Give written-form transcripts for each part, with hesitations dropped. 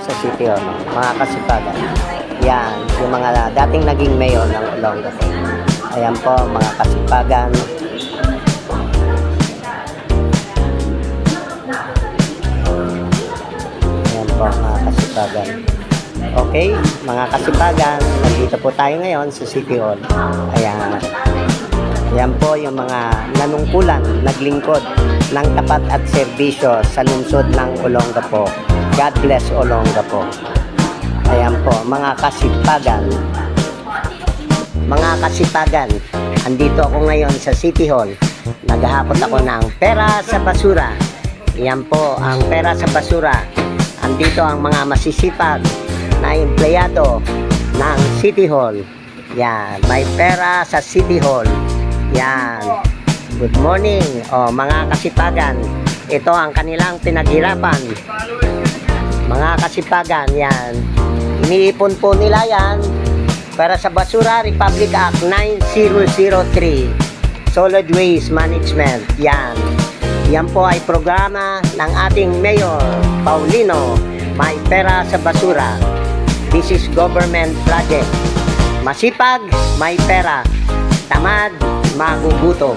sa City Hall, mga kasipagan. Yan, yung mga dating naging mayor ng Olongapo. Ayan po, mga kasipagan. Ayan po, mga kasipagan. Okay, mga kasipagan, nandito po tayo ngayon sa City Hall. Ayan. Yan po yung mga nanungkulan, naglingkod ng tapat at serbisyo sa lungsod ng Olongapo. God bless Olongapo. Ayan po, mga kasipagan. Mga kasipagan, andito ako ngayon sa City Hall. Naghahapot ako ng pera sa basura. Yan po, ang pera sa basura. Andito ang mga masisipag na empleyado ng City Hall. Yan, may pera sa City Hall. Yan. Good morning, mga kasipagan. Ito ang kanilang pinaghirapan. Mga kasipagan, yan. Iniipon po nila yan para sa Basura Republic Act 9003. Solid Waste Management. Yan. Yan po ay programa ng ating Mayor Paulino. May pera sa basura. This is government project. Masipag, may pera. Tamad, magugutom.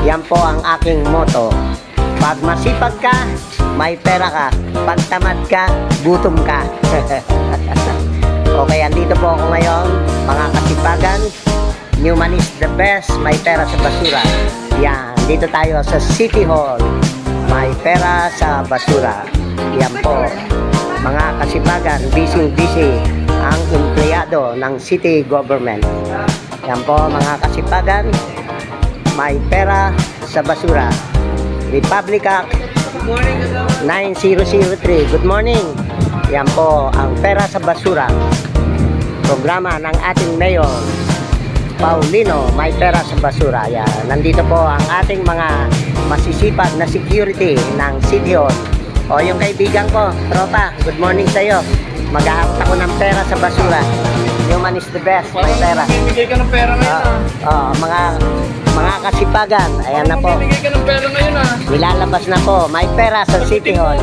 Yan po ang aking motto. Pag masipag ka, may pera ka. Pag tamad ka, gutom ka. Okay, andito po ako ngayon, mga kasipagan. Newman is the best, may pera sa basura. Yan, dito tayo sa City Hall. May pera sa basura. Yan po, mga kasipagan, busy ang empleyado ng city government. Yan po, mga kasipagan, may pera sa basura. Republic Act 9003. Good morning. Yan po, ang pera sa basura. Programa ng ating Mayor Paulino, may pera sa basura. Yan. Nandito po ang ating mga masisipag na security ng City Hall. O, yung kaibigan ko, tropa, good morning sa iyo. Maghahapot ako ng pera sa basura. Newman is the best, may pera. Mamimigay ka ng pera ngayon Mga kasipagan, ayan na po. Mamimigay ka ng pera ngayon Nilalabas na po, may pera sa City Hall.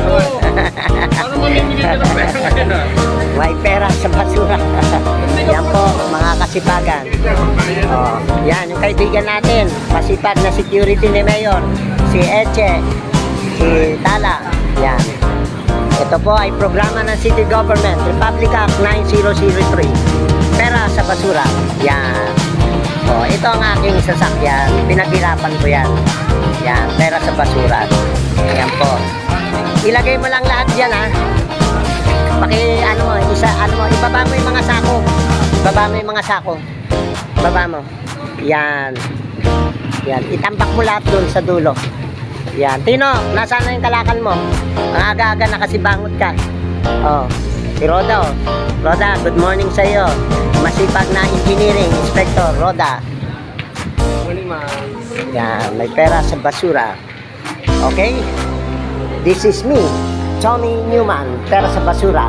Ano mamimigay ka ng pera ngayon May pera sa basura. Yan po, mga kasipagan. Yan, yung kaibigan natin, masipag na security ni Mayor, si Eche, si Tala. Yan. Ito po ay programa ng City Government, Republic Act 9003. Pera sa basura. Yan. Ito ang aking sasakyan. Pinaghirapan ko yan. Yan, pera sa basura. Yan po. Ilagay mo lang lahat yan, ha. Ibaba mo yung mga sako. Ibaba mo yung mga sako. Ibaba mo. Yan. Yan. Itambak mo lahat doon sa dulo. Yan. Tino, nasaan na yung kalakal mo? Ang aga-aga na kasi bangot ka. Si Roda, Roda, good morning sa iyo. Masipag na engineering inspector, Roda. Morning, ma'am. Yan, may pera sa basura. Okay? This is me, Tommy Newman, pera sa basura.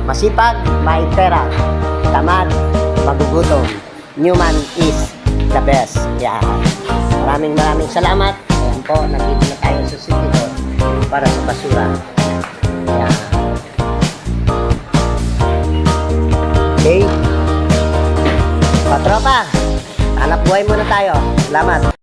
Masipag, may pera. Tamad, magugutom. Newman is the best. Yan. Maraming salamat. Ayan po, nandito na tayo sa City Hall para sa basura. Yan. Okay? Patropa, hanap buhay muna tayo. Salamat.